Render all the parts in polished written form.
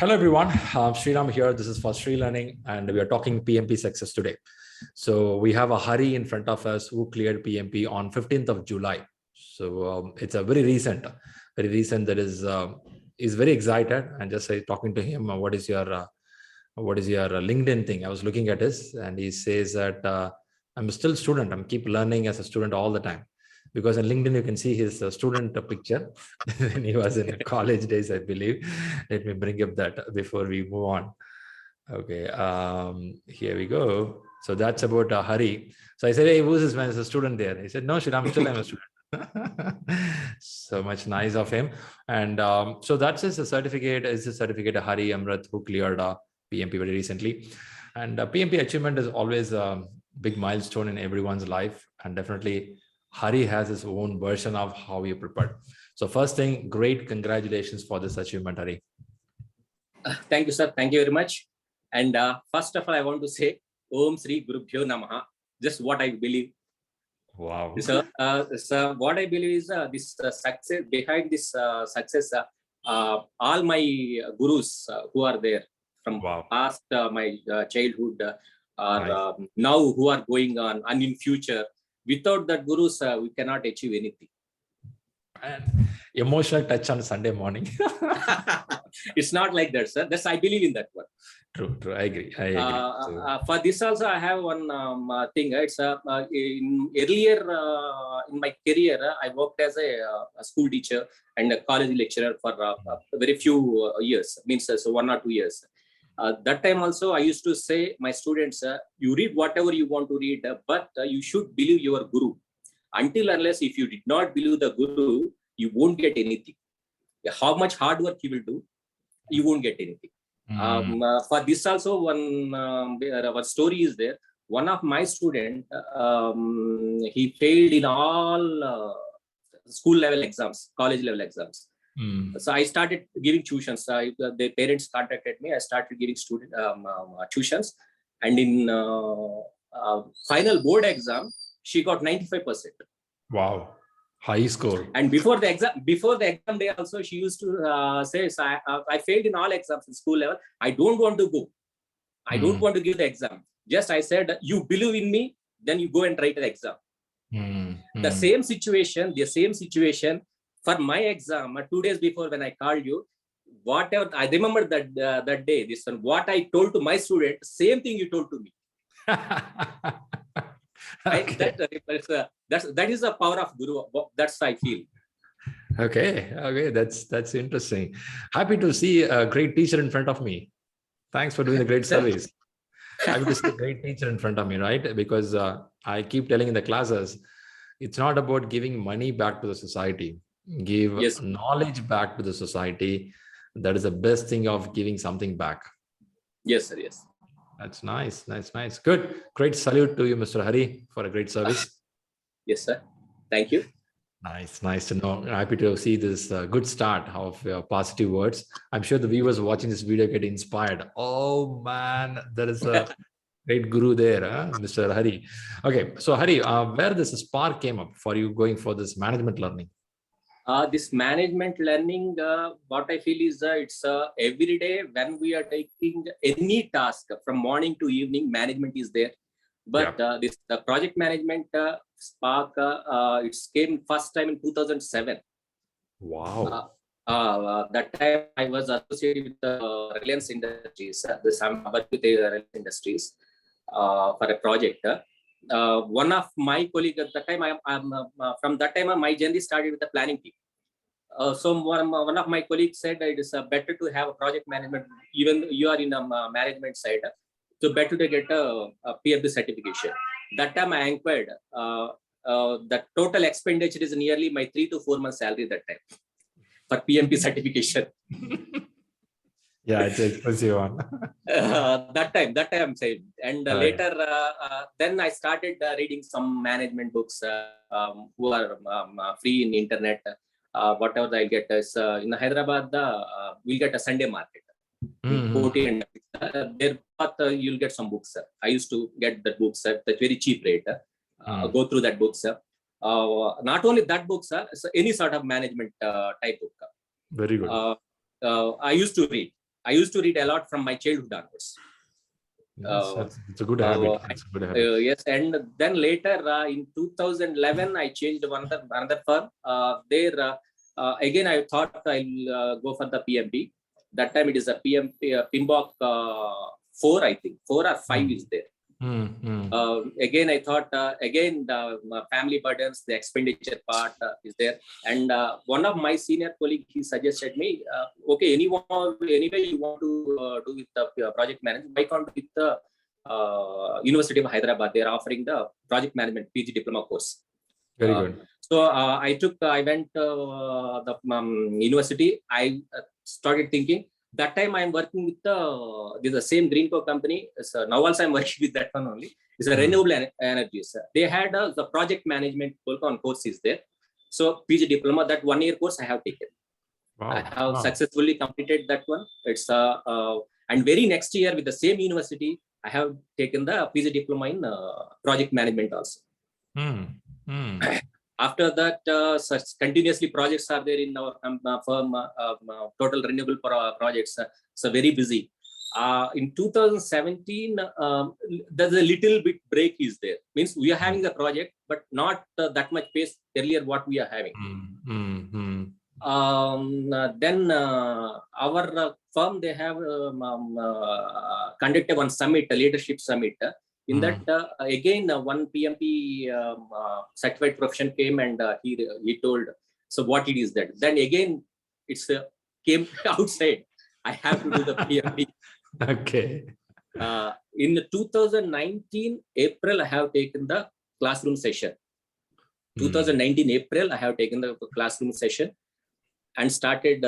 Hello, everyone. Sriram here. This is for Sri Learning, and we are talking PMP success today. So we have a Hari in front of us who cleared PMP on 15th of July. So it's a very recent. That is very excited. And just talking to him, what is your LinkedIn thing? I was looking at this, and he says that I'm still student. I'm keep learning as a student all the time. Because on LinkedIn, you can see his student picture when he was in college days, I believe. Let me bring up that before we move on. Okay, here we go. So that's about Hari. So I said, hey, who's this man? Is a student there? He said, no, Shri, I'm still a student. So much nice of him. And so that's his certificate. Is a certificate of Hari Amrit, who cleared PMP very recently. And PMP achievement is always a big milestone in everyone's life. And definitely Hari has his own version of how he prepared. So first thing, great congratulations for this achievement, Hari. Thank you, sir. Thank you very much. And first of all, I want to say, Om Sri Gurubhyo Namaha. Just what I believe. Wow. So what I believe is this success, behind this success, all my gurus who are there from past my childhood or now who are going on and in future. Without that gurus, we cannot achieve anything. And emotional touch on Sunday morning. It's not like that, sir. That's I believe in that one. True. I agree. For this also, I have one thing. It's earlier in my career, I worked as a school teacher and a college lecturer for very few years. Means so 1 or 2 years. That time also, I used to say my students, you read whatever you want to read, but you should believe your guru. Until unless if you did not believe the guru, you won't get anything. How much hard work you will do, you won't get anything. For this also, one story is there. One of my student, he failed in all school level exams, college level exams. So I started giving tuitions. The parents contacted me. I started giving student tuitions, and in final board exam, she got 95%. Wow, high score. And before the exam day also, she used to say, I failed in all exams in school level. I don't want to go. I don't want to give the exam. Just I said, you believe in me, then you go and write the exam. The same situation. For my exam, 2 days before when I called you, whatever I remember that day, this one, what I told to my student, same thing you told to me. Okay. That is the power of Guru. That's I feel. Okay, that's interesting. Happy to see a great teacher in front of me. Thanks for doing a great service. Happy to see a great teacher in front of me, right? Because I keep telling in the classes, it's not about giving money back to the society. Give knowledge back to the society. That is the best thing of giving something back. Yes, sir. Yes. That's nice. Good. Great salute to you, Mr. Hari, for a great service. Yes, sir. Thank you. Nice to know. Happy to see this good start of your positive words. I'm sure the viewers watching this video get inspired. Oh man, there is a great guru there, Mr. Hari. Okay, so Hari, where this spark came up for you going for this management learning? This management learning, what I feel is it's every day when we are taking any task from morning to evening, management is there. But this project management spark, it came first time in 2007. Wow. That time I was associated with Reliance Industries, with Reliance Industries for a project. One of my colleagues at that time, from that time, my journey started with the planning team. So one of my colleagues said it is better to have a project management, even you are in a management side, so better to get a PMP certification. That time I inquired, the total expenditure is nearly my 3 to 4 months salary that time for PMP certification. Yeah, it's an expensive one. That time I'm saying. And later, then I started reading some management books who are free in internet. Whatever I get is in Hyderabad, we'll get a Sunday market. There, you'll get some books. I used to get the books at a very cheap rate. Go through that books. Not only that books, so any sort of management type book. Very good. I used to read. I used to read a lot from my childhood onwards. It's a good habit. It's a good habit. Yes, and then later in 2011, I changed another firm. There again, I thought I'll go for the PMP. That time it is a PMP PMBOK 4, I think 4 or 5 is there. Again, I thought again the family burdens, the expenditure part is there, and one of my senior colleague, he suggested me, okay, anyway you want to do with the project management, why can't with the University of Hyderabad? They are offering the project management PG diploma course. Very good. So I went the university. I started thinking. That time I'm working with the same Greenco company. So now also I'm working with that one only. It's a renewable energies. They had the project management course is there. So PG diploma, that 1 year course I have taken. Wow. I have successfully completed that one. It's and very next year with the same university, I have taken the PG diploma in project management also. After that, such continuously projects are there in our firm, total renewable projects. So very busy. In 2017, there's a little bit break is there. Means we are having a project, but not that much pace earlier what we are having. Then our firm, they have conducted one summit, a leadership summit. In that, again, one PMP certified profession came and he told, so what it is that? Then again, it's came outside. I have to do the PMP. Okay. In 2019 April, I have taken the classroom session. 2019 April, I have taken the classroom session and started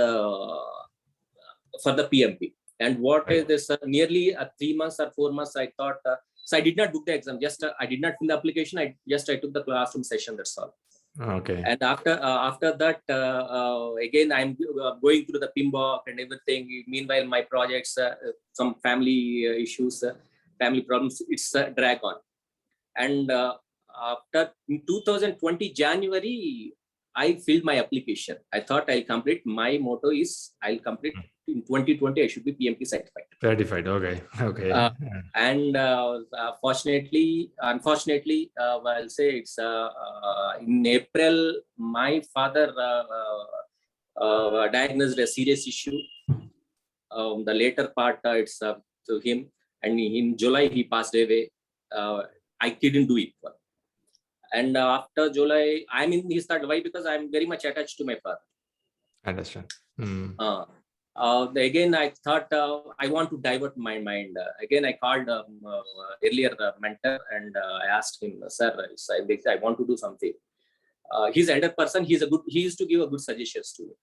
for the PMP. And what is this? Nearly 3 months or 4 months, I thought. So I did not book the exam. Just I did not fill the application. I took the classroom session. That's all. Okay. And after that, again I'm going through the PMBOK and everything. Meanwhile, my projects, some family issues, family problems, it's drag on. And after in 2020 January, I filled my application. I thought I'll complete. My motto is I'll complete in 2020. I should be PMP certified. Certified. Okay. Okay. And unfortunately, I'll say it's in April. My father diagnosed a serious issue. The later part, it's to him, and in July he passed away. I couldn't do it. And after July, I'm in his third. Why? Because I'm very much attached to my father. I understand. Again, I thought I want to divert my mind. Again, I called earlier mentor and I asked him, sir, I want to do something. He's an elder person. He used to give a good suggestions to me.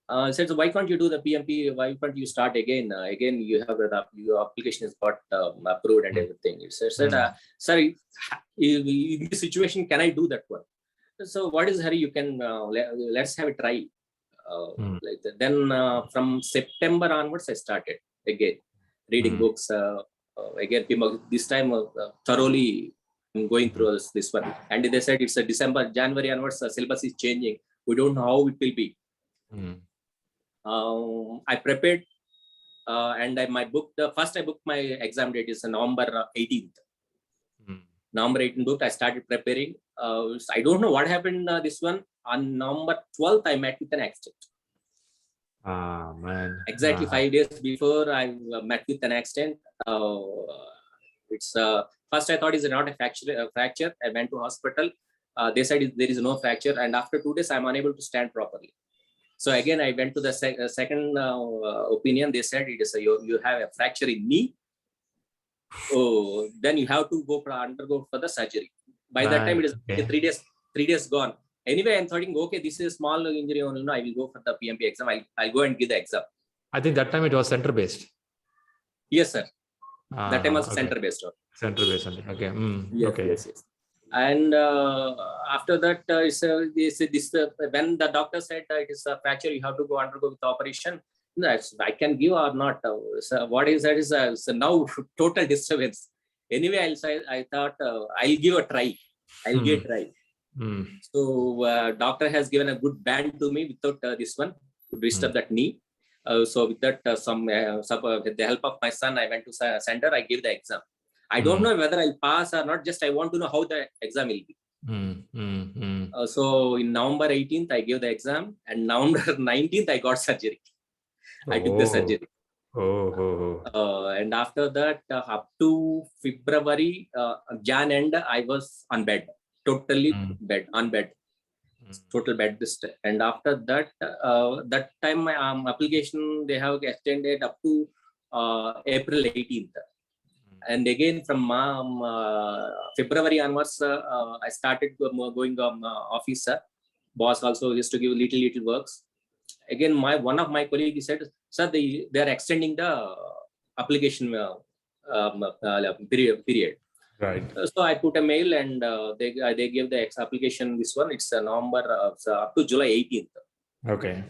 I said, so why can't you do the PMP? Why can't you start again? Again, you have your application is got approved and everything. He said, sir, in this situation, can I do that one? So what is hurry? You can let's have a try. Like that. Then from September onwards, I started again reading books. Again, this time thoroughly going through this one. And they said it's a January onwards, the syllabus is changing. We don't know how it will be. I prepared and I booked my exam date is November 18th. November 18th booked. I started preparing. I don't know what happened this one. On November 12th, I met with an accident. Man. Exactly 5 days before I met with an accident. It's first I thought it's not a fracture. I went to hospital. They said there is no fracture, and after 2 days I'm unable to stand properly. So again I went to the second opinion. They said it is you have a fracture in knee. Oh, then you have to undergo for the surgery. By that time it is 3 days gone. Anyway, I'm thinking, okay, this is a small injury only. No, I will go for the PMP exam. I'll go and give the exam. I think that time it was center based. Yes, sir. That time was center based. Center based only. Okay. Yes, okay. Yes. And after that, when the doctor said it is a fracture, you have to go undergo the operation. I can give or not. So what is that is now total disturbance. Anyway, I thought I'll give a try. I'll give a try. So doctor has given a good band to me without this one to disturb that knee. So with that, with the help of my son, I went to center. I gave the exam. I don't know whether I'll pass or not. Just I want to know how the exam will be. So in November 18th, I gave the exam, and November 19th, I got surgery. I took the surgery. And after that, up to February, Jan end, I was on bed, totally on bed, total bed rest. And after that, that time my application they have extended up to April 18th. And again from February onwards, I started going office. Boss also used to give little works. Again, one of my colleagues said, "Sir, they are extending the application period." Right. So I put a mail, and they gave the application. This one, it's November up to July 18th. Okay.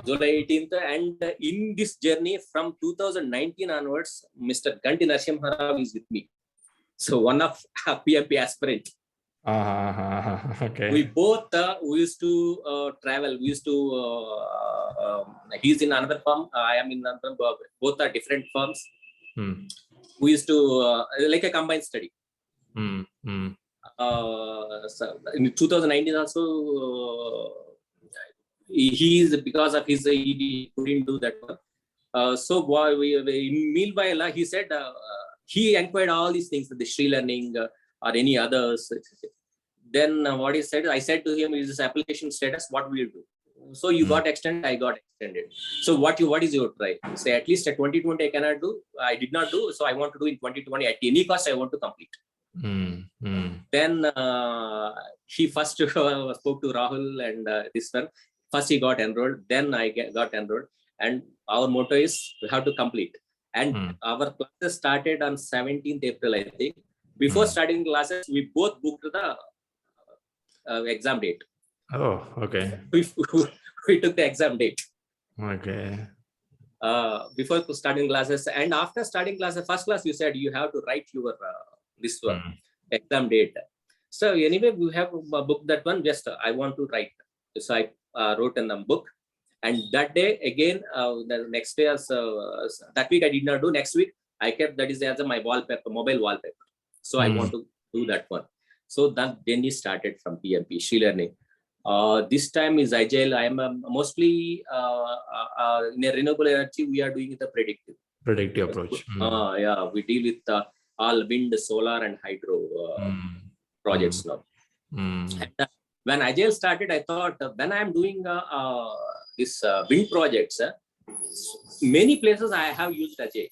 July 18th, and in this journey from 2019 onwards, Mr. Ganti Narasimha Rao is with me. So one of PMP aspirant. Okay. We both we used to travel. We used to. He's in another firm. I am in another. Both are different firms. We used to like a combined study. So in 2019 also. He is, because of his he couldn't do that one. So meanwhile he said he inquired all these things, the Sri Learning or any others. Then what he said, I said to him, is this application status, what will you do? So you got extended, I got extended. So what is your try? Say at least at 2020 I cannot do. I did not do, so I want to do in 2020 at any cost. I want to complete. Then he first spoke to Rahul and this one. First he got enrolled, then I got enrolled, and our motto is we have to complete. And our classes started on 17th April, I think. Before starting classes, we both booked the exam date. Oh, okay. We took the exam date. Okay. Before starting classes, and after starting classes, first class, you said you have to write your this one exam date. So anyway, we have booked that one. Just I want to write. So I wrote in the book, and that day again, the next day, that week I did not do. Next week I kept that is as my wallpaper, mobile wallpaper. So I want to do that one. So then it started from PMP Sri Learning. This time is agile. I am mostly in a renewable energy. We are doing the predictive approach. Yeah, we deal with all wind, solar, and hydro projects now. And, when Agile started, I thought when I am doing this wind projects, many places I have used Agile.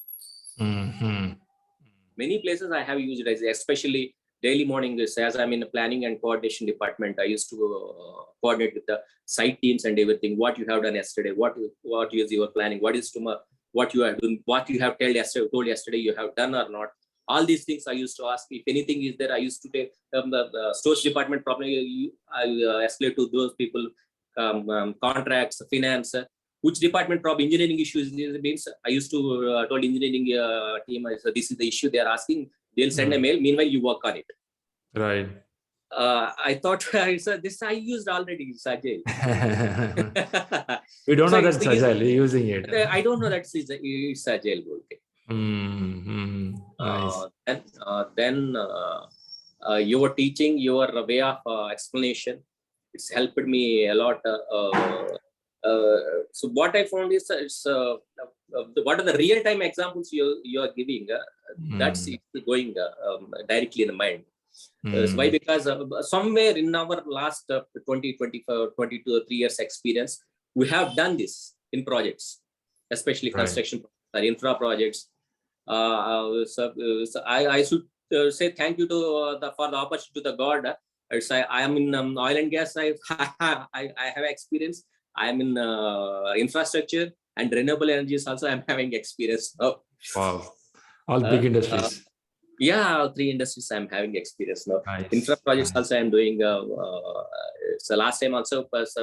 Many places I have used Agile, especially daily morning. As I'm in the planning and coordination department, I used to coordinate with the site teams and everything. What you have done yesterday, what is your planning, what is tomorrow, what you are doing, what you have told yesterday you have done or not. All these things I used to ask. If anything is there, I used to take the stores department problem. I escalate to those people, contracts, finance. Which department problem? Engineering issues means I used to told engineering team, this is the issue they are asking. They'll send a mail. Meanwhile, you work on it. Right. I thought this I used already. It's Agile. We don't know that's Agile. We're using it. I don't know that it's Agile. Okay. Nice. Then your teaching, your way of explanation, it's helped me a lot. So what I found is what are the real-time examples you are giving? That's going directly in the mind. So why? Because somewhere in our last 20, 22 or 3 years experience, we have done this in projects, especially construction or infra projects. So I should say thank you to for the opportunity to the God. I am in oil and gas. I have experience. I am in infrastructure and renewable energies. Also, I am having experience. Oh, wow! All big industries. Yeah, 3 industries I am having experience now. Nice. Infra projects also I am doing. So last time also was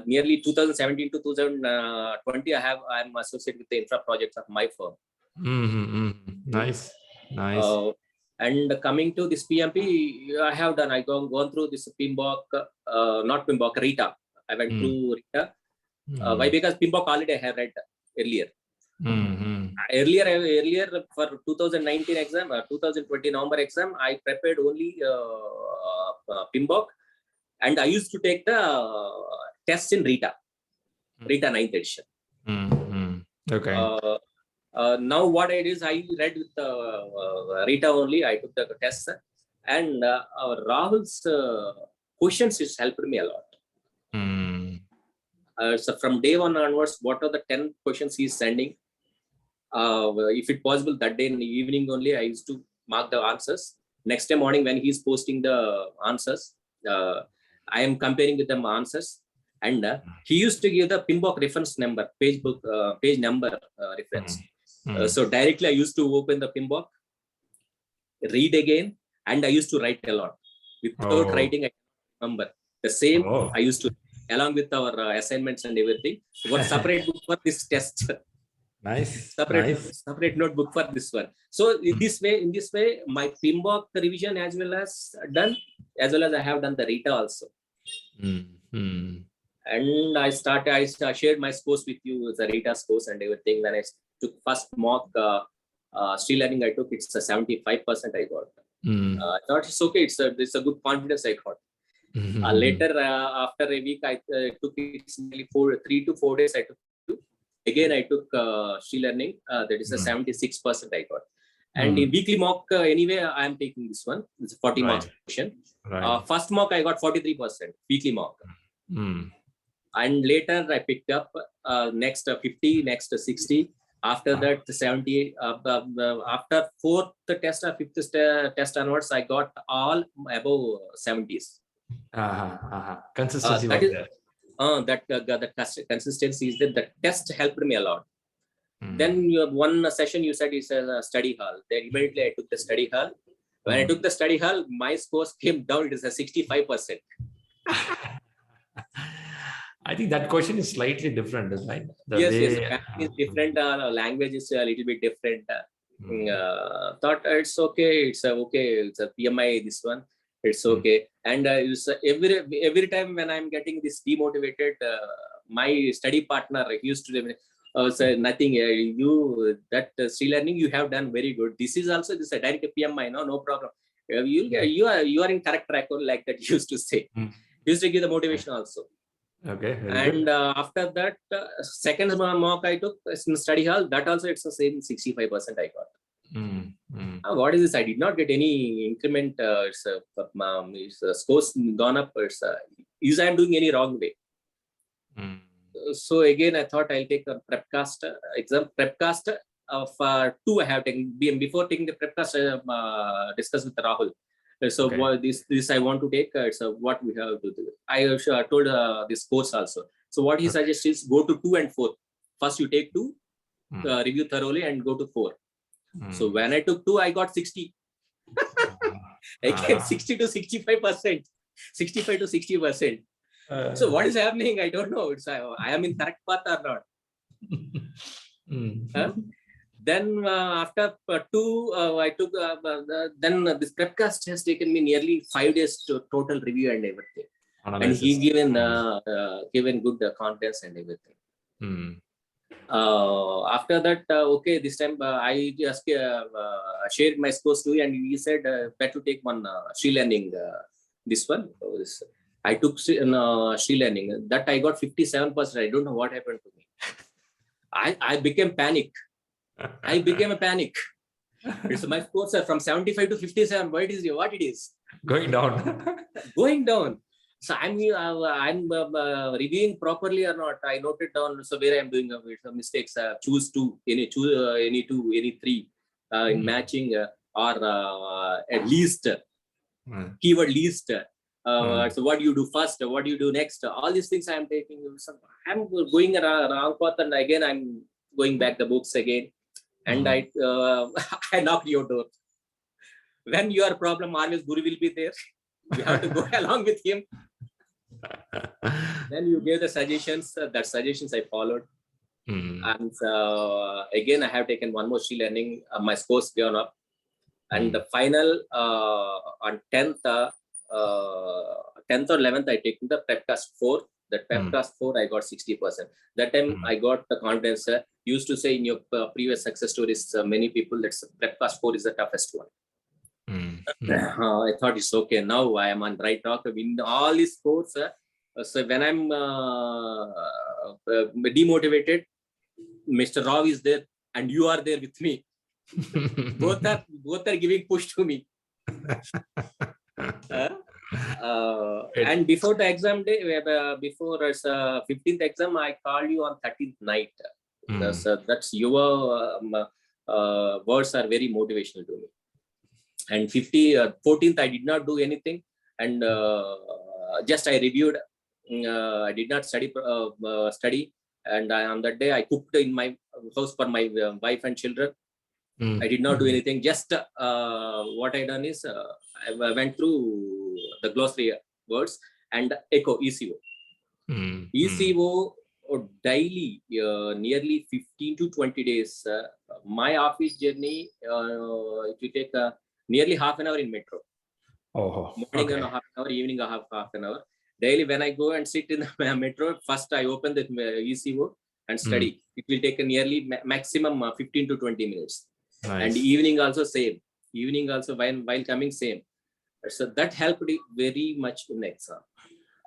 nearly 2017 to 2020. I am associated with the infra projects of my firm. Nice. And coming to this PMP, I have done. I gone through this PMBOK, not PMBOK, RITA. I went through RITA. Why? Because PMBOK already I have read earlier. Earlier for 2019 exam, 2020 November exam, I prepared only PMBOK, and I used to take the test in Rita 9th edition. Okay. Now what I did is I read with Rita only. I took the test, and Rahul's questions is helped me a lot. So from day one onwards, what are the 10 questions he's sending? If it possible, that day in the evening only, I used to mark the answers. Next day morning, when he's posting the answers, I am comparing with them answers. And he used to give the PMBOK reference number, page number reference. So directly I used to open the PMBOK, read again, and I used to write a lot. Without writing a number, the same I used to, along with our assignments and everything. One separate book for this test. Nice. Separate notebook for this one. So in this way, my PMBOK revision as well as done, as well as I have done the Rita also. And I shared my scores with you, the Rita scores and everything. When I took first mock Street Learning, I took it's a 75% I got. I thought it's okay. It's a good confidence I got. Later, after a week, I took it nearly 3 to 4 days. I took. Again, I took Street Learning. That is a 76% I got. And in weekly mock, anyway, I am taking this one. It's a 40 mark question. First mock, I got 43%, weekly mock. And later, I picked up next 50, next 60. After that, 70. After fourth test or fifth test onwards, I got all above 70s. Consistency that consistency is that the test helped me a lot. Then one session you said is a study hall. Then immediately I took the study hall. When I took the study hall, my scores came down. It is a 65%. I think that question is slightly different, right? Yes, it's different. Language is a little bit different. Thought it's okay. It's a PMI. This one. It's okay. And every time when I'm getting this demotivated, my study partner used to say nothing. That Street Learning you have done very good. This is also a direct PMI. No problem. You are in correct track, like that. Used to say. Used to give the motivation also. Okay. And after that, second mock I took in study hall. That also it's the same 65% I got. What is this? I did not get any increment. It's scores gone up. Is I am doing any wrong way? So again, I thought I'll take a Prepcast exam. Prepcast of 2 I have taken. Before taking the Prepcast, I discussed with Rahul. So this I want to take. It's what we have to do. I told this course also. So what he suggests is go to 2 and 4. First you take 2, review thoroughly, and go to 4. So when I took 2, I got 60. Again, 60 to 65%, 65 to 60%. So what is happening? I don't know. I am in correct path or not. Then after 2, I took. Then this Prepcast has taken me nearly 5 days to total review and everything. Analysis. And he given good confidence and everything. After that, okay, this time I just shared my scores to you, and he said better take one Street Learning. This one, I took Street Learning. That I got 57%. I don't know what happened to me. I became panic. I became a panic. It's my scores are from 75 to 57. What it is? Going down. Going down. So I'm reviewing properly or not. I noted down. So where I'm doing mistakes. Choose 2, any 2, any 2, any 3 in matching or at least keyword least. So what do you do first? What do you do next? All these things I'm taking. I'm going around path, and again I'm going back the books again. And I knocked your door. When your problem, always Guru will be there. You have to go along with him. Then you gave the suggestions. That suggestions I followed. And again, I have taken one more Street Learning. My scores gone up. And the final on 10th or 11th, I taken the Prepcast 4. That Pepcast 4, I got 60%. That time I got the confidence. Used to say in your previous success stories, many people that Pepcast 4 is the toughest one. I thought it's okay. Now I am on right track. In all these sports, so when I'm demotivated, Mr. Rao is there and you are there with me. both are giving push to me. And before the exam day, before 15th exam, I called you on 13th night. That's your words are very motivational to me. And 14th, I did not do anything, and just I reviewed. I did not study, and on that day I cooked in my house for my wife and children. I did not do anything. Just what I done is I went through the glossary words and ECO. ECO daily, nearly 15 to 20 days. My office journey, it will take nearly half an hour in metro. Morning and half an hour, evening half an hour. Daily, when I go and sit in the metro, first I open the ECO and study. It will take nearly maximum 15 to 20 minutes. Nice. And evening also same. Evening also while coming same. So that helped very much in exam.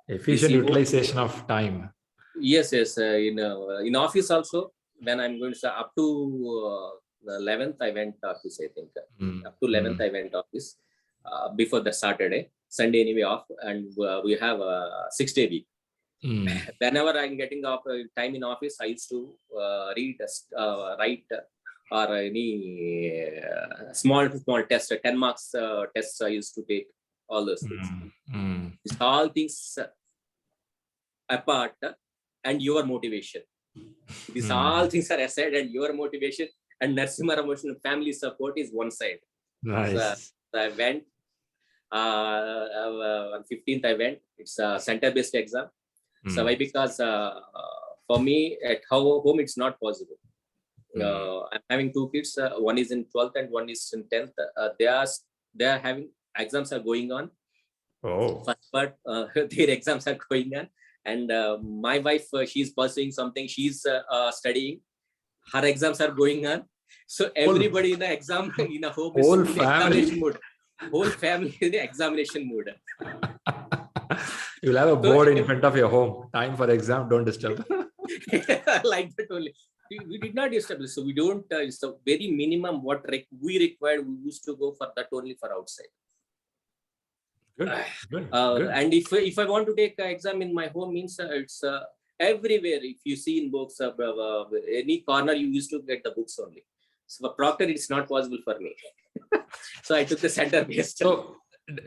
Efficient utilization of time. Yes. In office also, when I'm going to up to 11th, I went office. I think up to 11th I went office. Before the Saturday, Sunday anyway off, and we have a 6-day week. Whenever I'm getting off time in office, I used to read, write, or any small test, 10 marks tests I used to take. All those things. All things apart, and your motivation. These all things are aside, and your motivation and Narasimha emotional family support is one side. Nice. So I went. On 15th I went. It's a center-based exam. So why? Because for me at home it's not possible. I'm having two kids. One is in 12th and one is in 10th. They are having exams are going on. First part, their exams are going on, and my wife, she's pursuing something. She's studying. Her exams are going on. So everybody in the exam in a home is in examination mode. Whole family in the examination mode. You'll have a board in front of your home. Time for exam, don't disturb. Like that only. We did not disturb. So we don't. It's the very minimum what we required. We used to go for that only for outside. Good. And if I want to take an exam in my home, means it's everywhere. If you see in books, any corner you used to get the books only. So for Proctor, it's not possible for me. So I took the center based. So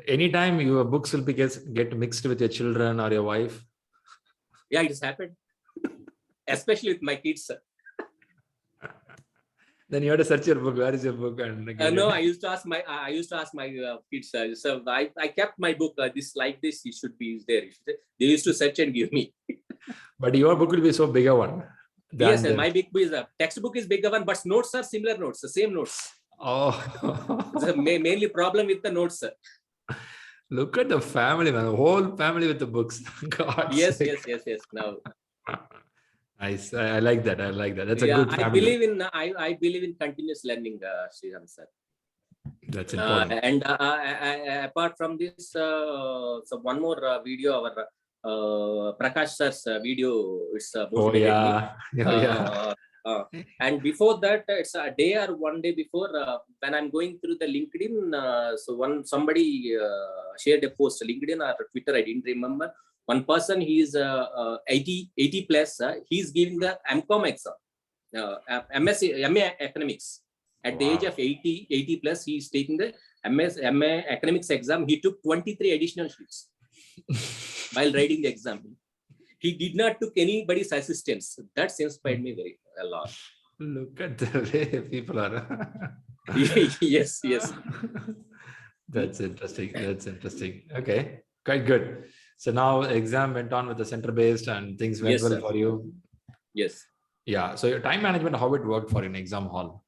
anytime your books will get mixed with your children or your wife? Yeah, it has happened. Especially with my kids. Then you have to search your book. Where is your book? And no, I used to ask my kids. So I kept my book. This like this, it should be there. They used to search and give me. But your book will be so bigger one. Yes, my big book is a textbook is bigger one, but notes are similar notes, the same notes. The mainly problem with the notes. Look at the family, man. The whole family with the books. God. Yes. Now. Nice. I like that. That's a good family. I believe in continuous learning, Sriram sir. That's important. And apart from this, so one more video, our Prakash sir's video. It's and before that, it's a day or one day before, when I'm going through the LinkedIn. So somebody shared a post, LinkedIn or Twitter, I didn't remember. One person, he's 80 plus. He's giving the MCOM exam, MA economics. At the age of 80 plus, he's taking the MA economics exam. He took 23 additional sheets while writing the exam. He did not took anybody's assistance. That's inspired me a lot. Look at the way people are. Yes. That's interesting. Okay, quite good. So now exam went on with the center based and things went well for you. Yes. Yeah. So your time management, how it worked for you in exam hall?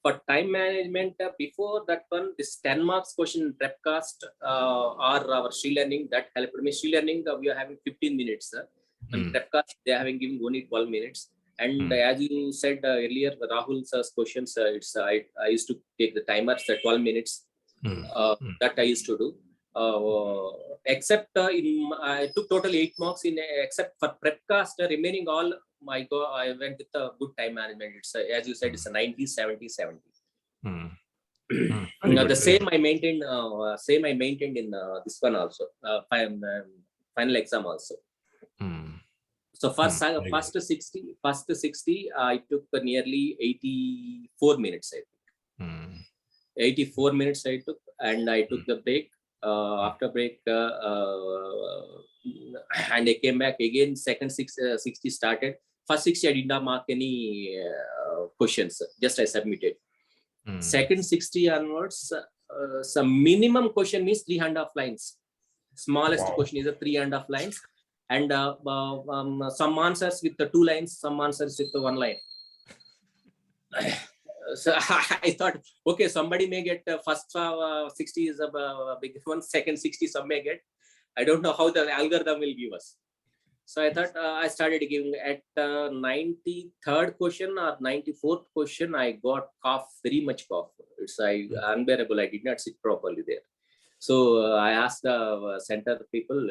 For time management, before that one, this 10 marks question prepcast or our Sri Learning, that helped me. Sri Learning, we are having 15 minutes. And prepcast, they are having given only 12 minutes. And as you said earlier, Rahul's questions, I used to take the timers at 12 minutes. That I used to do. Except I took total 8 marks in except for prepcast, remaining all I went with a good time management. It's as you said, it's a 90, 70, 70. The same I maintained. Same I maintained in this one also. Final exam also. So first 60, I took nearly 84 minutes. I think. 84 minutes I took, and I took the break. After break, and I came back again. Second 60 started. First 60 I did not mark any questions. Just I submitted. Second 60 onwards, some minimum question means 3.5 lines. Smallest question is a 3.5 lines, and some answers with the 2 lines, some answers with the 1 line. So I thought, okay, somebody may get first 60 is a big one, second 60 some may get. I don't know how the algorithm will give us. So I thought I started giving at 93rd question or 94th question, I got cough, very much cough. It's unbearable. I did not sit properly there. So I asked the center people,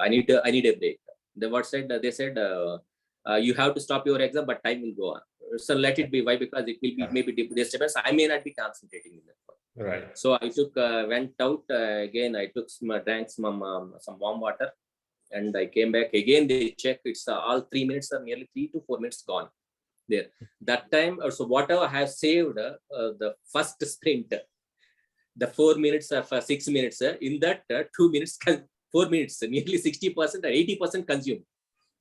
I need a break. They said, you have to stop your exam, but time will go on. So let it be. Why? Because it will be maybe disturbance. I may not be concentrating in that one. Right. So I took, went out again. I took drank some warm water, and I came back again. They checked. It's all 3 minutes or nearly 3 to 4 minutes gone. There. That time, so whatever I have saved, the first sprint, the 4 minutes of 6 minutes. In that 2 minutes, 4 minutes, nearly 60% or 80% consumed.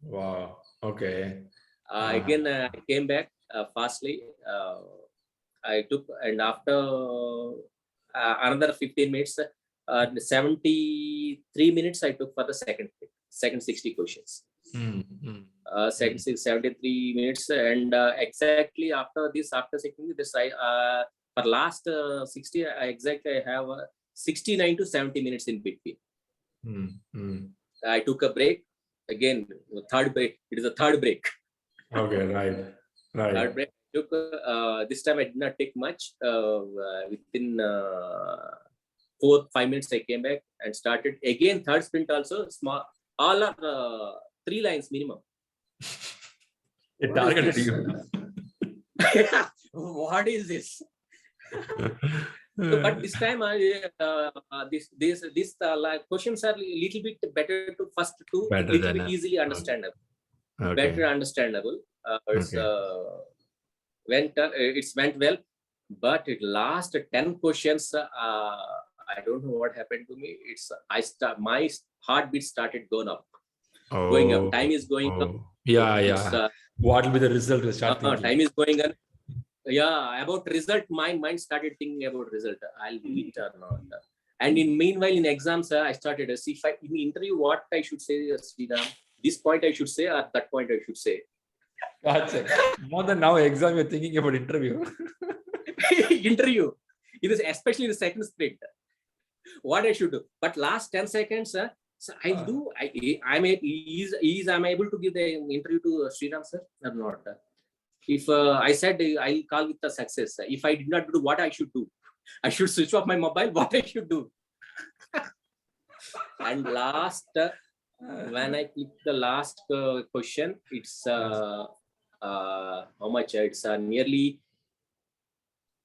Wow. Okay. Again, I came back fastly. I took, and after another 15 minutes, 73 minutes I took for the second 60 questions. Second 73 minutes, and exactly after 60 this I for last 60 I have 69 to 70 minutes in between. I took a break. Again, third break. It is a third break. Okay, right. Third break. Took this time I did not take much. Within 4-5 minutes I came back and started again. Third sprint also small. All are 3 lines minimum. It targeted you. What is this? So, but this time, these questions are a little bit better to first two, Better little than bit easily understandable. Okay. Better understandable. It's went well, but it last 10 questions. I don't know what happened to me. My heartbeat started going up. Time is going up. Yeah. What will be the result? Time is going on. Yeah, about result, my mind started thinking about result. I'll do it or not. And in meanwhile, in exams, I started see if in the interview what I should say, Sriram. This point I should say, or that point I should say. That's it. More than now, exam, you're thinking about interview. Interview. It is especially the second sprint. What I should do. But last 10 seconds, so I'll do. I'm able to give the interview to Sriram sir or not? If I said I'll call with the success. If I did not do what I should do, I should switch off my mobile. What I should do. And last, when I click the last question, it's how much? It's nearly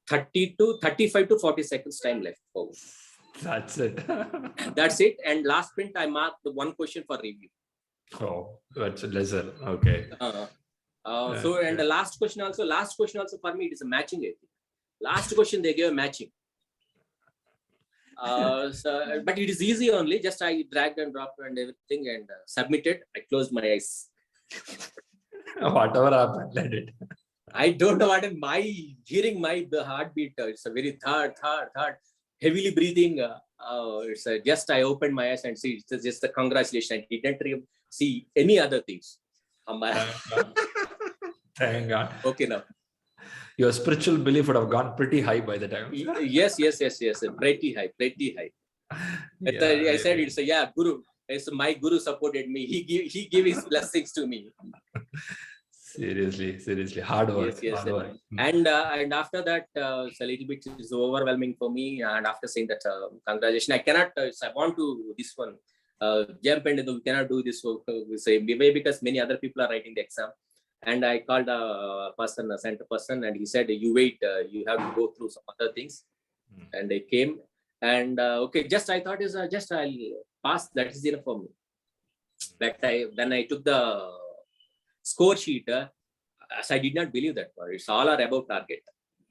35 to 40 seconds time left. That's it. That's it. And last sprint, I marked the 1 question for review. Oh, that's lesser. Okay. So, and the last question also for me, it is a matching. I think. Last question, they gave a matching. But it is easy only. Just I dragged and dropped and everything and submitted. I closed my eyes. Whatever happened, let it. I don't know what hearing the heartbeat. It's a very third, heavily breathing. It's just I opened my eyes and see. It's just a congratulations. I didn't see any other things. Thank God. Okay now. your spiritual belief would have gone pretty high by the time. Yes. Pretty high. I said it's Guru. It's my Guru supported me. He gave his blessings to me. Seriously, hard work. Yes. Hard work. And after that, it's a little bit is overwhelming for me. And after saying that, congratulations, I cannot. I want to this one jump into we cannot do this same way because many other people are writing the exam. And I called a person, a center person, and he said, "You wait. You have to go through some other things." And they came, and okay, just I thought is just I'll pass. That is enough for me. But when I took the score sheet, so I did not believe that part. It's all are above target.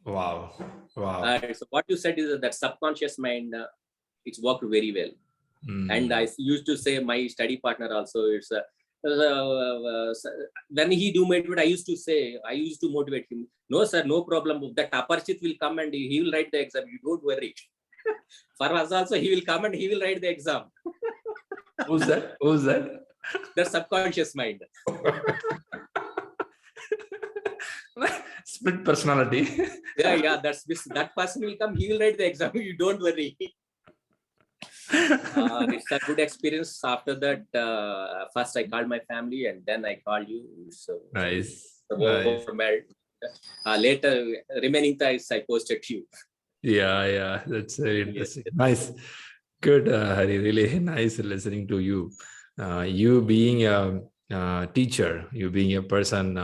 Wow. So what you said is that subconscious mind, it's worked very well. And I used to say my study partner also, it's when he do motivate, I used to motivate him. No, sir, no problem. That Aparchit will come and he will write the exam. You don't worry. For us also, he will come and he will write the exam. Who's that? The subconscious mind. Split personality. That person will come. He will write the exam. You don't worry. It's a good experience. After that, first I called my family and then I called you. So Nice. Later, remaining times I posted you. Yeah, that's very interesting. Yes. Nice, good, Hari. Really nice listening to you. You being a teacher, you being a person.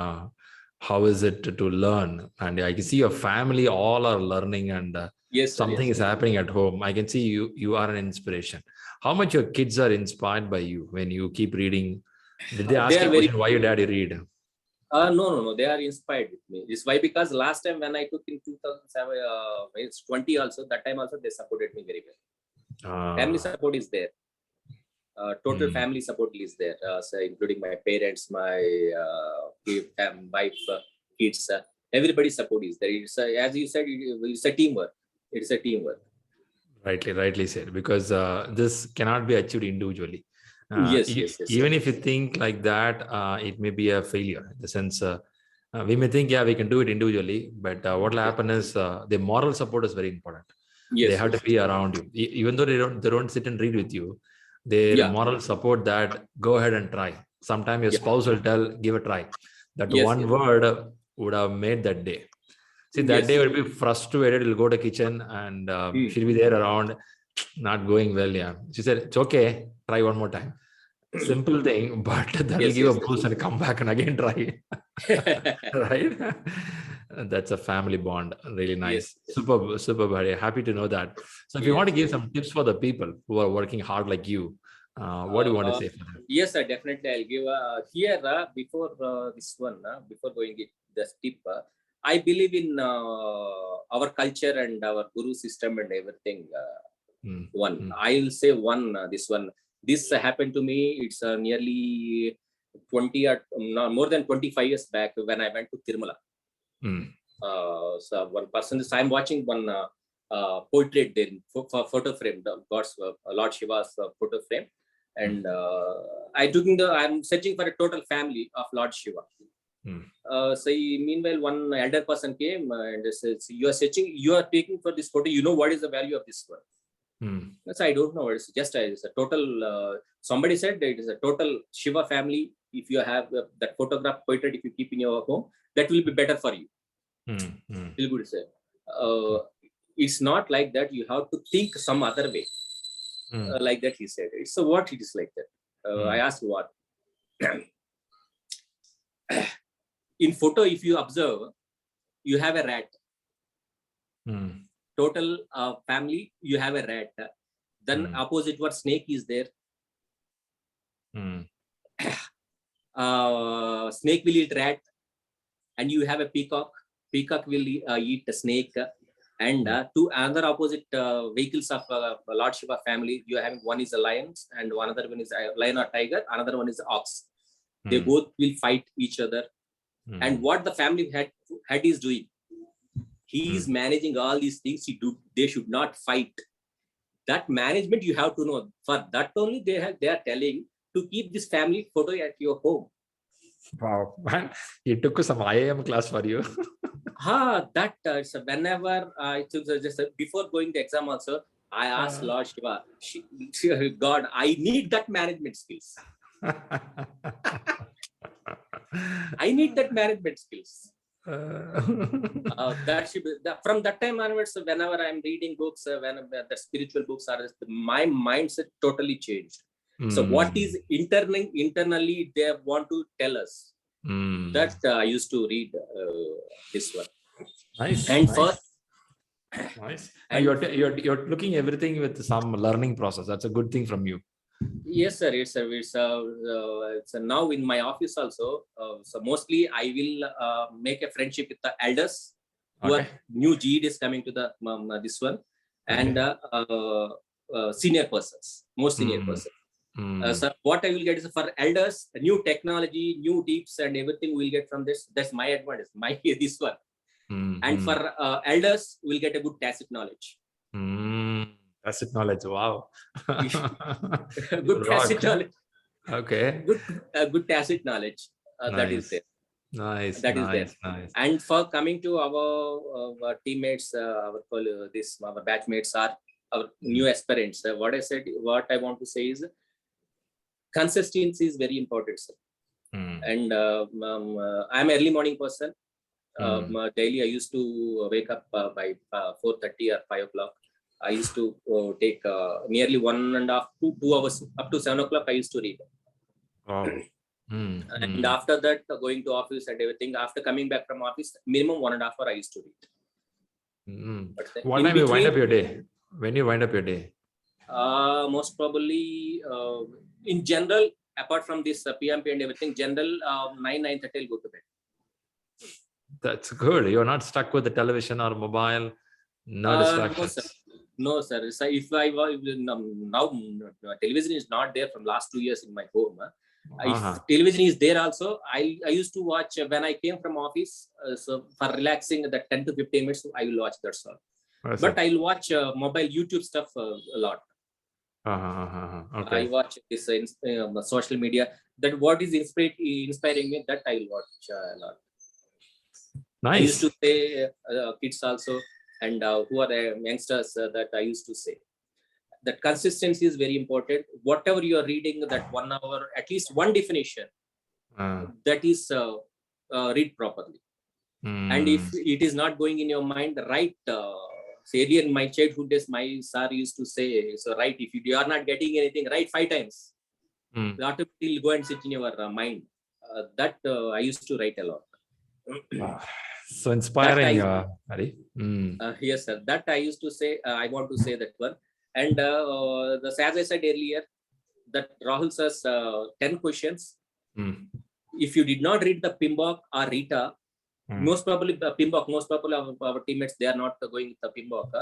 How is it to learn? And I can see your family all are learning and. Yes, something is happening at home. I can see you are an inspiration. How much your kids are inspired by you when you keep reading? Did they ask you question why your daddy read? No. They are inspired with me. It's why because last time when I took in 2007, it's 20 also. That time also they supported me very well. Family support is there. Total family support is there. So including my parents, my wife, kids. Everybody's support is there. It's as you said, it's a teamwork. It's a teamwork. Rightly said, because this cannot be achieved individually. Yes. Even if you think like that, it may be a failure. In the sense, we may think, we can do it individually, but what will happen is the moral support is very important. They have to be around you, even though they don't sit and read with you. Their moral support that go ahead and try. Sometimes your spouse will tell, give a try. That one word would have made that day. See, that day will be frustrated. He'll go to kitchen and she'll be there around, not going well. Yeah, she said, it's okay. Try one more time. Simple thing, but that will give a boost and come back and again try. Right? That's a family bond. Really nice. Super. Very happy to know that. So if you want to give some tips for the people who are working hard like you, what do you want to say for them? Yes, sir, definitely. I'll give here before this one, before going it, the tip. I believe in our culture and our guru system and everything. I'll say this one. This happened to me. It's nearly 20 or more than 25 years back when I went to Tirumala. So one person, I'm watching one portrait there, photo frame, God's Lord Shiva's photo frame. And I'm searching for a total family of Lord Shiva. So meanwhile, one elder person came and says, you are taking for this photo, you know what is the value of this one? So I don't know. It's just it's a total, somebody said it is a total Shiva family. If you have that photograph portrait, if you keep in your home, that will be better for you. Feel good, sir. It's not like that. You have to think some other way. Like that, he said. So what it is like that? I asked what? In photo, if you observe, you have a rat. Total family, you have a rat. Then opposite what snake is there. Snake will eat rat. And you have a peacock. Peacock will eat a snake. And two other opposite vehicles of Lord Shiva family, you are having one is a lion and one other one is a lion or tiger, another one is ox. They both will fight each other. And what the family head is doing, he is managing all these things. They should not fight. That management you have to know. For that only they are telling to keep this family photo at your home. Wow, man, he took some IIM class for you. That so whenever I took just before going to exam also, I asked Lord Shiva, God, I need that management skills. I need that management skills. That should be, from that time onwards, whenever I'm reading books, when the spiritual books are, my mindset totally changed. So what is internally they want to tell us, that I used to read this one. Nice. And nice. for Nice. and You're looking everything with some learning process. That's a good thing from you. yes, sir. It's now in my office also. So mostly I will make a friendship with the elders who are Okay. new GEDs coming to the this one, and senior persons, more senior persons. So what I will get is, for elders, new technology, new tips, and everything we'll get from this. That's my advantage. My this one. And for elders, we'll get a good tacit knowledge. Tacit knowledge. Wow. Good tacit knowledge. Okay. Good tacit knowledge. That is there. Nice. That is there. Nice. And for coming to our teammates, our batchmates are our new aspirants. What I want to say is, consistency is very important, sir. And I'm an early morning person. Daily I used to wake up by 4:30 or 5 o'clock. I used to take nearly 1.5 to 2 hours, up to 7 o'clock I used to read. Wow. And after that, going to office and everything, after coming back from office, minimum 1.5 hour I used to read. What time you wind up your day? When you wind up your day? Most probably, in general, apart from this PMP and everything, general 9:30 I'll go to bed. That's good. You're not stuck with the television or mobile. No distractions. No, sir. So if I now television is not there from last 2 years in my home. If television is there also, I used to watch when I came from office. So for relaxing, the 10 to 15 minutes, I will watch, that's all. But I'll watch mobile YouTube stuff a lot. Okay. I watch this social media. That what is inspiring me, that I will watch a lot. Nice. I used to say kids also, and who are the youngsters, that I used to say that consistency is very important. Whatever you are reading, that 1 hour, at least one definition, that is read properly. And if it is not going in your mind, right? Say earlier in my childhood days, my sir used to say, so right, if you are not getting anything, write 5 times. The automatically will go and sit in your mind. That I used to write a lot. So inspiring, Hari. Yes, sir. That I used to say. I want to say that one. And as I said earlier, that Rahul says 10 questions. If you did not read the PMBOK or Rita, most probably PMBOK, most probably our teammates, they are not going with the PMBOK.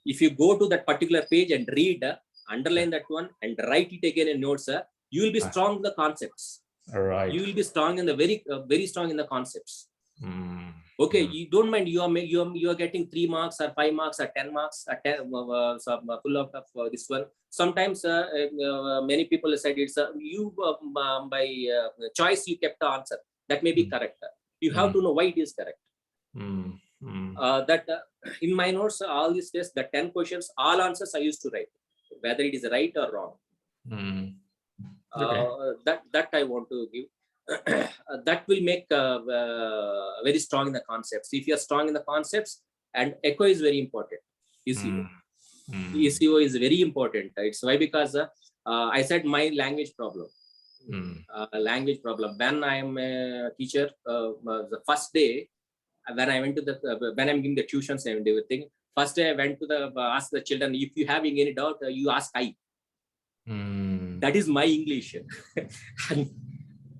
If you go to that particular page and read, underline that one and write it again in notes, you will be strong in the concepts. All right. You will be strong in the very strong in the concepts. Okay, you don't mind you are getting 3 marks or 5 marks or 10 marks or 10 full of this one. Sometimes many people said it's you by choice you kept the answer. That may be correct. You have to know why it is correct. That in my notes, all these days, the 10 questions, all answers I used to write, whether it is right or wrong. That I want to give. That will make very strong in the concepts. If you are strong in the concepts, and echo is very important. ECO is very important. It's why, because I said my language problem. Language problem. When I am a teacher, the first day when I went to the when I'm giving the tuitions and everything, first day I went to the ask the children, if you having any doubt, you ask I. That is my English.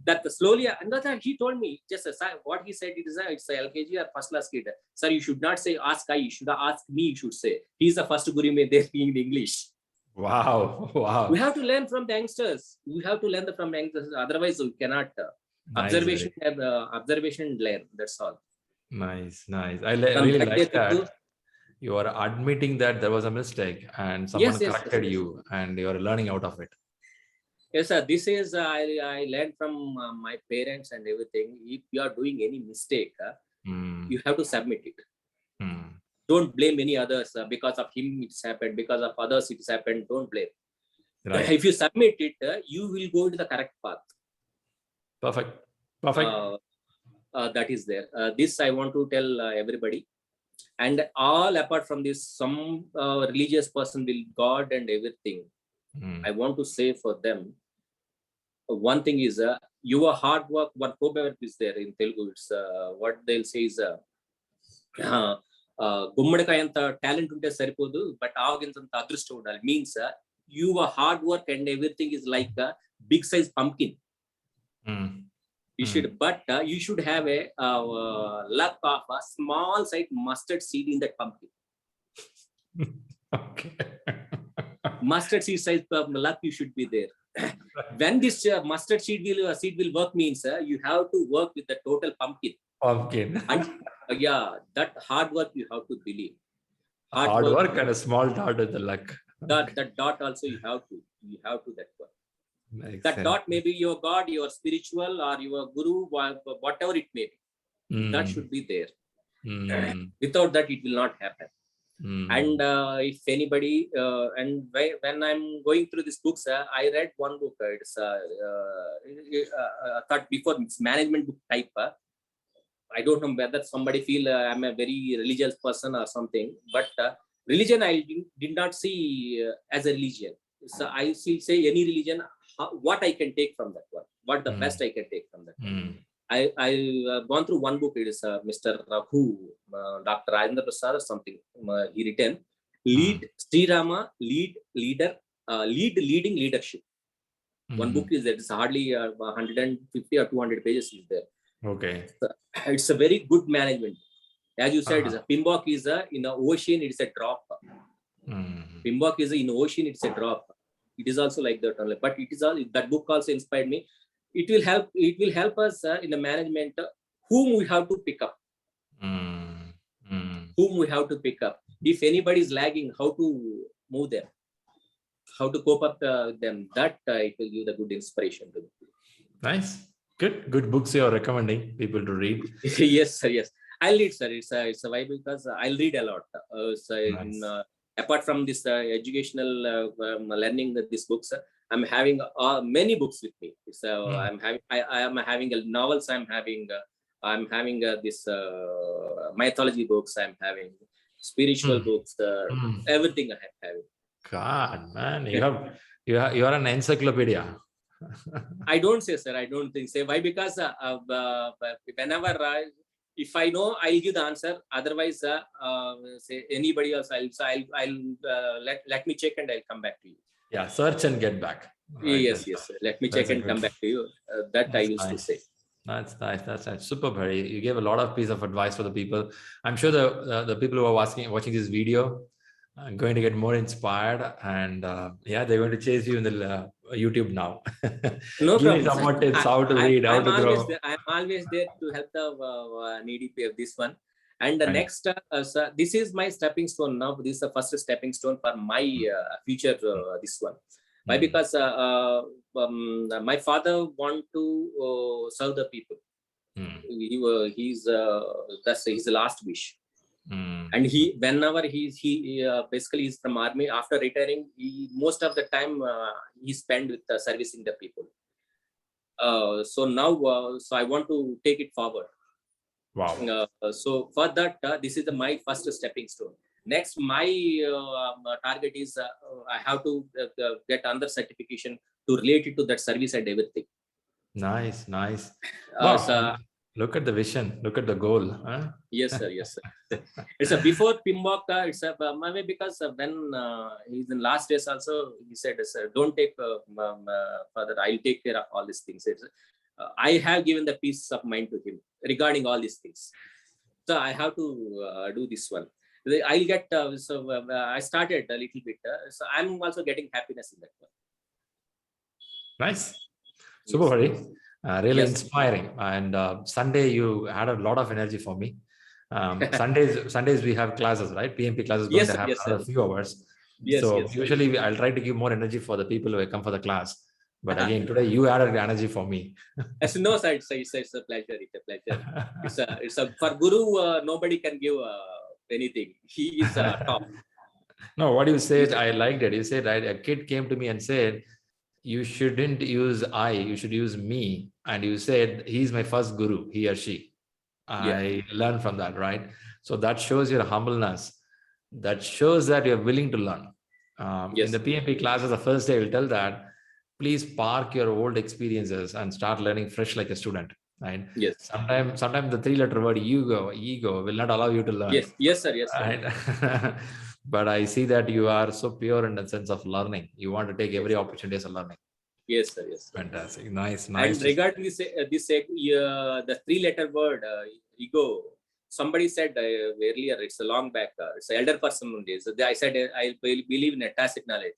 That slowly, and that he told me, just what he said, it's a LKG or first class kid. Sir, you should not say ask I, you should ask me, you should say. He's the first guru there in English. Wow. We have to learn from the youngsters. We have to learn from the youngsters. Otherwise, we cannot. Observation and learn. That's all. Nice. I really like that. You are admitting that there was a mistake and someone corrected you, and you are learning out of it. Yes, sir. This is I learned from my parents and everything. If you are doing any mistake, you have to submit it. Mm. Don't blame any others because of him it's happened, because of others it's happened. Don't blame. Right. If you submit it, you will go to the correct path. Perfect. Perfect. That is there. This I want to tell everybody. And all apart from this, some religious person will God and everything. I want to say for them, one thing is your hard work. One proverb is there in Telugu. It's what they'll say is గుమ్మడికాయంత talent ఉంటే సరిపోదు, but ఆవగించంత అదృష్టం ఉండాలి. Means your hard work and everything is like a big size pumpkin. You should, but you should have a luck of a small size mustard seed in that pumpkin. Okay. Mustard seed size luck you should be there. When this mustard seed will work means you have to work with the total pumpkin. Pumpkin. And yeah, that hard work you have to believe. Hard work and a small dot with the luck. That dot also you have to that work. Makes That sense. dot may be your God, your spiritual, or your guru, whatever it may be. That should be there. Without that, it will not happen. And if anybody, and when I'm going through these books, I read one book. It's thought before, it's management book type. I don't know whether somebody feel I'm a very religious person or something, but religion I did not see as a religion. So I still say any religion, what I can take from that one, what the best I can take from that one. I gone through one book. It is Mr. Dr. Rajendra Prasad or something. He written Sri Rama leading leadership. One book is there. It's hardly 150 or 200 pages is there. Okay. It's a very good management. As you said, PMBOK is in the ocean. It's a drop. PMBOK is in the ocean. It's a drop. It is also like that only. But it is all that book also inspired me. It will help us in the management whom we have to pick up. Whom we have to pick up. If anybody is lagging, how to move them, how to cope up with them. That it will give the good inspiration to them. Nice. Good books you are recommending people to read. Yes, sir. Yes, I'll read, sir. It's a why, because I'll read a lot. So Nice. Apart from this educational learning these books, I'm having many books with me. So I am having novels. I'm having this mythology books. I'm having spiritual books. Everything I am having. God, man, you are an encyclopedia. I don't say, sir. I don't think so. Why? Because whenever if I know, I'll give the answer. Otherwise, say anybody else, I'll let me check and I'll come back to you. Yeah, search and get back. Right, Yes. Let me check and come back to you. That I used to say. That's nice. That's super, Hari. You gave a lot of piece of advice for the people. I'm sure the people who are watching this video are going to get more inspired, and they're going to chase you in the YouTube now. No Give me problem. some more tips, how to read, how to grow. I'm always there to help the needy of this one. And the next, this is my stepping stone now. This is the first stepping stone for my future. This one. Why? Because my father want to serve the people. That's his last wish. And whenever he basically is from army. After retiring, most of the time he spent with servicing the people. So now, so I want to take it forward. Wow. So for that, this is my first stepping stone. Next, my target is I have to get another certification to relate it to that service and everything. Nice. Wow. So, look at the vision. Look at the goal. Huh? Yes, sir. It's a before PMBOK. It's a maybe because when he's in last days also, he said, "Sir, don't take further. I'll take care of all these things." I have given the peace of mind to him regarding all these things. So I have to do this one. I'll get. I started a little bit. So I'm also getting happiness in that one. Nice. Super, Hari. Really Yes. inspiring. And Sunday you had a lot of energy for me. Sundays we have classes, right? PMP classes going Yes, to have yes, another few hours. Yes, So yes, usually I'll try to give more energy for the people who come for the class. But again, today you added energy for me. No, sir, it's a pleasure. It's a pleasure. It's a for Guru. Nobody can give anything. He is top. No, what you said, I liked it. You said, right, a kid came to me and said, you shouldn't use I, you should use me. And you said, he's my first guru, he or she. I learned from that, right? So that shows your humbleness. That shows that you're willing to learn. In the PMP classes, the first day, we'll tell that, please park your old experiences and start learning fresh like a student, right? Yes. Sometimes the 3-letter word ego will not allow you to learn. Yes, sir. Yes, sir. Right? But I see that you are so pure in the sense of learning. You want to take every opportunity as a learning. Yes, sir. Yes. Fantastic. Nice. And regarding this the 3-letter word, ego, somebody said earlier, it's a long back, it's an elder person only. So I said, I believe in a tacit knowledge.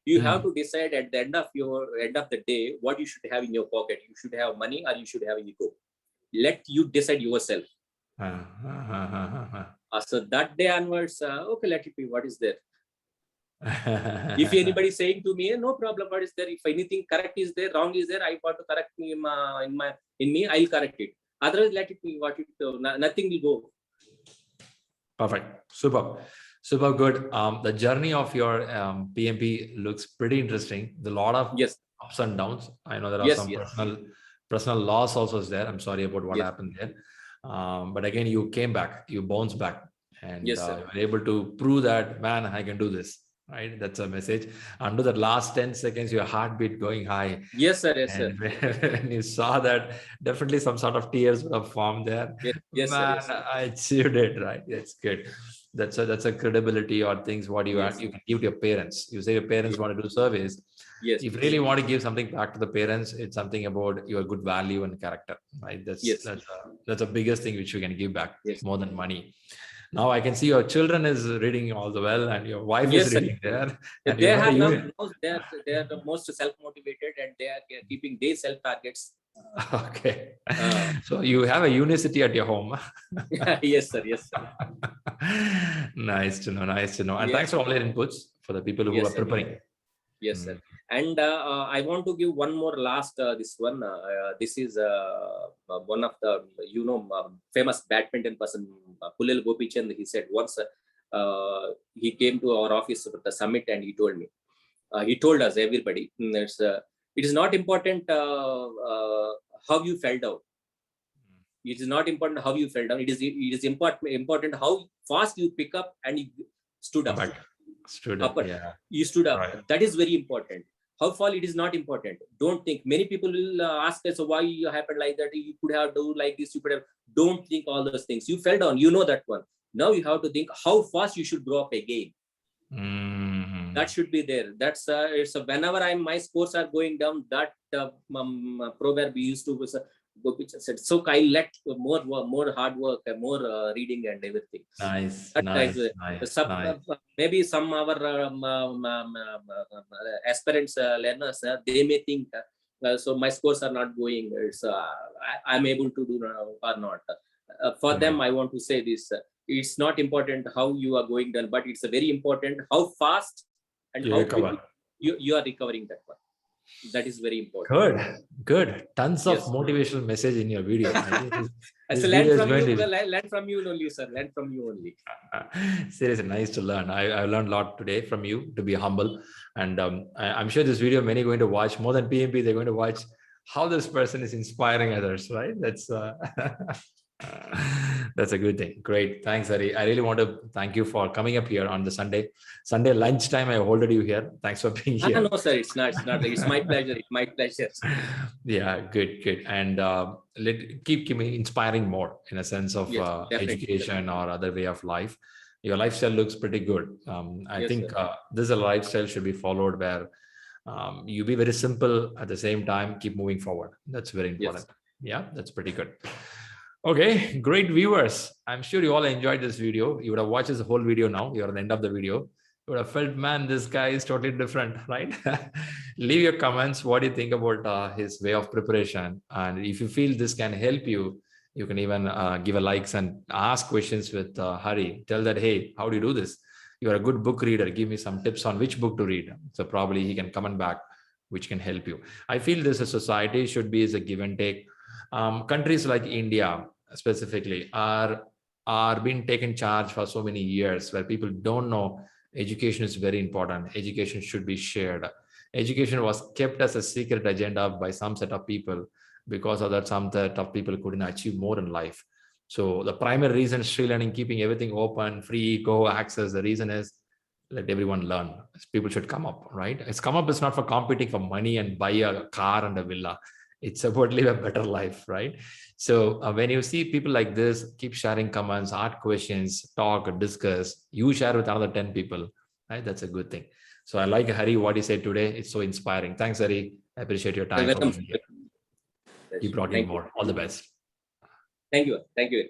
You have to decide at the end of the day what you should have in your pocket. You should have money or you should have ego. Let you decide yourself. So that day onwards, okay, let it be. What is there? If anybody saying to me, no problem, what is there? If anything correct is there, wrong is there, I want to correct me in me, I'll correct it. Otherwise, let it be. Nothing will go. Perfect. Super good. The journey of your PMP looks pretty interesting. There's a lot of ups and downs. I know there are some personal loss also is there. I'm sorry about what happened there. But again, you came back, you bounced back, and you were able to prove that, man, I can do this. Right? That's a message. Under that last 10 seconds, your heartbeat going high. Yes, sir. Yes, and sir. When you saw that, definitely some sort of tears would have formed there. Yes, man, sir. I achieved it, right? That's good. That's a credibility or things what you you can give to your parents. You say your parents want to do service. Yes. If you really want to give something back to the parents, it's something about your good value and character, right? That's a biggest thing which you can give back more than money. Now I can see your children is reading all the well, and your wife is reading there. And they are the most self-motivated, and they are keeping their self-targets. Okay. So you have a university at your home. Yes, sir. Yes, sir. Nice to know. And thanks for all your inputs for the people who are preparing. Yes, sir. And I want to give one more last this one. This is one of the famous badminton person, Pulel Gopichand. He said once he came to our office at the summit and he told us, everybody, it is not important how you fell down. It is not important how you fell down. It is important how fast you pick up and you stood up. You stood up. Right. That is very important. How fall, it is not important. Don't think. Many people will ask us why you happened like that. You could have done like this. You could have. Don't think all those things. You fell down. You know that one. Now you have to think how fast you should grow up again. That should be there. That's it's whenever my scores are going down. That proverb we used to Gopichand said. So I let more hard work, more reading and everything. Nice. Maybe some our aspirants learners they may think so my scores are not going. It's I'm able to do or not. For them, I want to say this. It's not important how you are going down, but it's very important how fast and how quickly you are recovering that one. That is very important. Good. Tons of motivational message in your video. Learn from you only, sir. Learn from you only. Seriously, nice to learn. I learned a lot today from you, to be humble. And I'm sure this video, many are going to watch more than PMP. They're going to watch how this person is inspiring others, right? That's a good thing. Great. Thanks, Hari. I really want to thank you for coming up here on the Sunday lunchtime. I holded you here. Thanks for being here. No, sir. It's not. It's my pleasure. It's my pleasure. Yeah, good. And keep me inspiring more in a sense of education or other way of life. Your lifestyle looks pretty good. I think this is a lifestyle should be followed where you be very simple at the same time, keep moving forward. That's very important. Yeah, that's pretty good. Okay, great viewers. I'm sure you all enjoyed this video. You would have watched this whole video now. You're at the end of the video. You would have felt, man, this guy is totally different, right? Leave your comments. What do you think about his way of preparation? And if you feel this can help you, you can even give a likes and ask questions with Hari. Tell that, hey, how do you do this? You're a good book reader. Give me some tips on which book to read. So probably he can comment back which can help you. I feel this as society should be as a give and take. Countries like India specifically are being taken charge for so many years, where people don't know education is very important. Education should be shared. Education was kept as a secret agenda by some set of people, because of that some set of people couldn't achieve more in life. So the primary reason Sri Learning keeping everything open, free, go access, the reason is let everyone learn. People should come up, right? It's come up is not for competing for money and buy a car and a villa. It's about live a better life, right? So when you see people like this, keep sharing comments, ask questions, talk, discuss, you share with another 10 people, right? That's a good thing. So I like, Hari, what you said today. It's so inspiring. Thanks, Hari. I appreciate your time for Welcome. being here. Keep rocking Thank you. more. All the best. Thank you. Thank you.